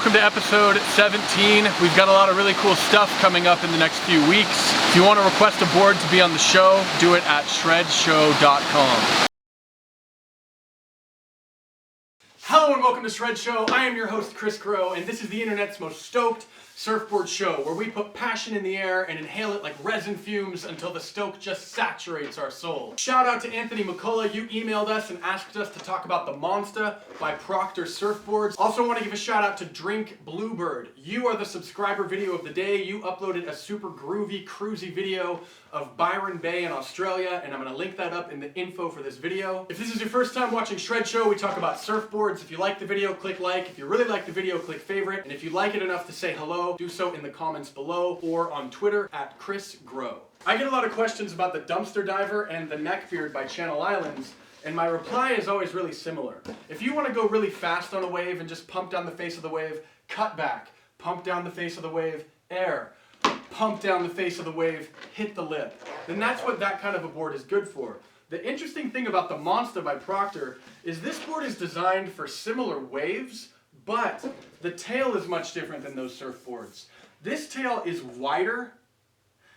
welcome to episode 17. We've got a lot of really cool stuff coming up in the next few weeks. If you want to request a board to be on the show, do it at shredshow.com. Hello and welcome to Shred Show. I am your host, Chris Crow, and this is the internet's most stoked surfboard show, where we put passion in the air and inhale it like resin fumes until the stoke just saturates our soul. Shout out to Anthony McCullough. You emailed us and asked us to talk about the Monsta by Proctor Surfboards. Also want to give a shout out to Drink Bluebird. You are the subscriber video of the day. You uploaded a super groovy, cruisy video of Byron Bay in Australia, and I'm going to link that up in the info for this video. If this is your first time watching Shred Show, we talk about surfboards. If you like the video, click like. If you really like the video, click favorite. And if you like it enough to say hello, do so in the comments below or on Twitter at Chris Grow. I get a lot of questions about the dumpster diver and the neckbeard by Channel Islands, and my reply is always really similar. If you want to go really fast on a wave and just pump down the face of the wave, cut back, pump down the face of the wave, air, pump down the face of the wave, hit the lip, then that's what that kind of a board is good for. The interesting thing about the Monsta by Proctor is this board is designed for similar waves, but the tail is much different than those surfboards. This tail is wider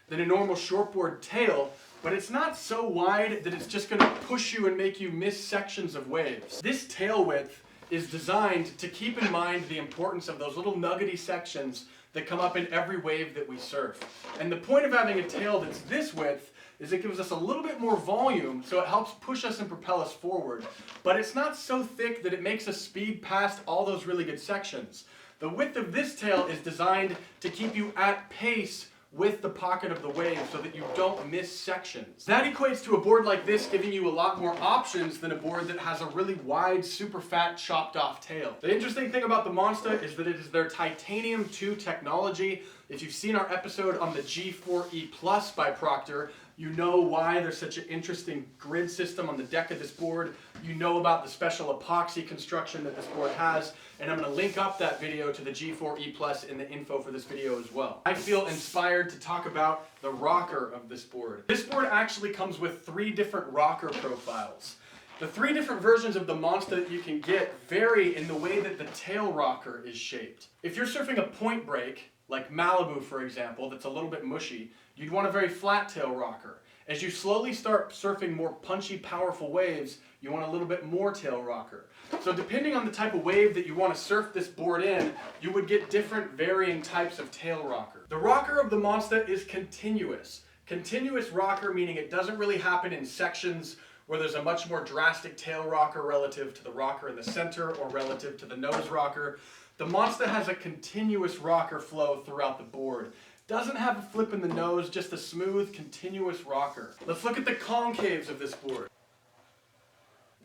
than a normal shortboard tail, but it's not so wide that it's just going to push you and make you miss sections of waves. This tail width is designed to keep in mind the importance of those little nuggety sections that come up in every wave that we surf. And the point of having a tail that's this width is it gives us a little bit more volume, so it helps push us and propel us forward. But it's not so thick that it makes us speed past all those really good sections. The width of this tail is designed to keep you at pace with the pocket of the wave so that you don't miss sections. That equates to a board like this giving you a lot more options than a board that has a really wide, super fat, chopped off tail. The interesting thing about the Monsta is that it is their Titanium 2 technology. If you've seen our episode on the G4E Plus by Proctor, you know why there's such an interesting grid system on the deck of this board. You know about the special epoxy construction that this board has, and I'm going to link up that video to the G4E Plus in the info for this video as well. I feel inspired to talk about the rocker of this board. This board actually comes with 3 different rocker profiles. The 3 different versions of the Monsta that you can get vary in the way that the tail rocker is shaped. If you're surfing a point break, like Malibu for example, that's a little bit mushy, you'd want a very flat tail rocker. As you slowly start surfing more punchy, powerful waves, you want a little bit more tail rocker. So depending on the type of wave that you want to surf this board in, you would get different varying types of tail rocker. The rocker of the Monsta is continuous. Continuous rocker meaning it doesn't really happen in sections where there's a much more drastic tail rocker relative to the rocker in the center or relative to the nose rocker. The Monsta has a continuous rocker flow throughout the board. Doesn't have a flip in the nose, just a smooth, continuous rocker. Let's look at the concaves of this board.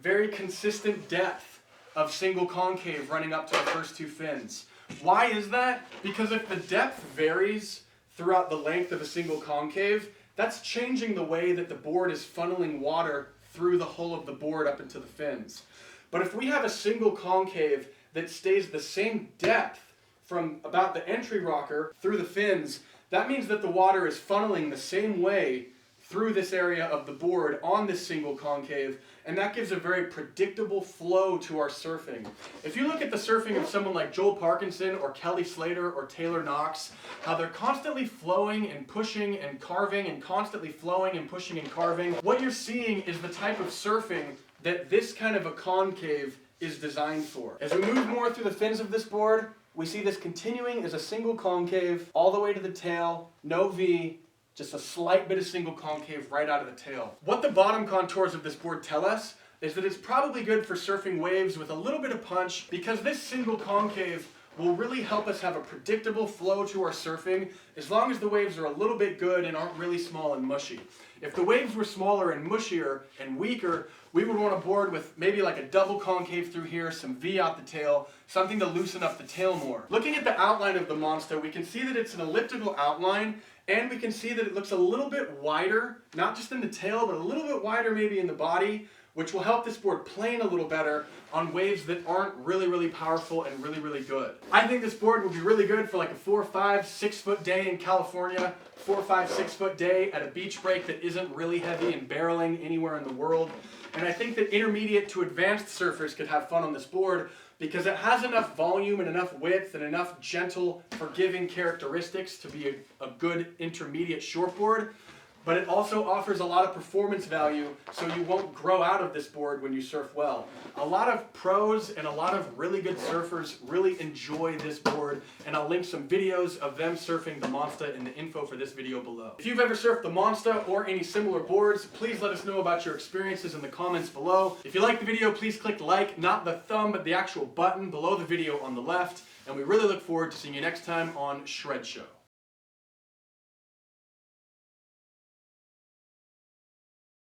Very consistent depth of single concave running up to the first 2 fins. Why is that? Because if the depth varies throughout the length of a single concave, that's changing the way that the board is funneling water through the hull of the board up into the fins. But if we have a single concave that stays the same depth from about the entry rocker through the fins, that means that the water is funneling the same way through this area of the board on this single concave, and that gives a very predictable flow to our surfing. If you look at the surfing of someone like Joel Parkinson or Kelly Slater or Taylor Knox, how they're constantly flowing and pushing and carving and constantly flowing and pushing and carving, what you're seeing is the type of surfing that this kind of a concave is designed for. As we move more through the fins of this board, we see this continuing as a single concave all the way to the tail, no V, just a slight bit of single concave right out of the tail. What the bottom contours of this board tell us is that it's probably good for surfing waves with a little bit of punch, because this single concave will really help us have a predictable flow to our surfing as long as the waves are a little bit good and aren't really small and mushy. If the waves were smaller and mushier and weaker, we would want a board with maybe like a double concave through here, some V out the tail, something to loosen up the tail more. Looking at the outline of the Monsta, we can see that it's an elliptical outline, and we can see that it looks a little bit wider, not just in the tail, but a little bit wider maybe in the body, which will help this board plane a little better on waves that aren't really powerful and really good. I think this board would be really good for like a 4, 5, 6 foot day in California, 4, 5, 6 foot day at a beach break that isn't really heavy and barreling anywhere in the world. And I think that intermediate to advanced surfers could have fun on this board because it has enough volume and enough width and enough gentle, forgiving characteristics to be a good intermediate shortboard. But it also offers a lot of performance value, so you won't grow out of this board when you surf well. A lot of pros and a lot of really good surfers really enjoy this board, and I'll link some videos of them surfing the Monsta in the info for this video below. If you've ever surfed the Monsta or any similar boards, please let us know about your experiences in the comments below. If you like the video, please click like, not the thumb, but the actual button below the video on the left, and we really look forward to seeing you next time on Shred Show.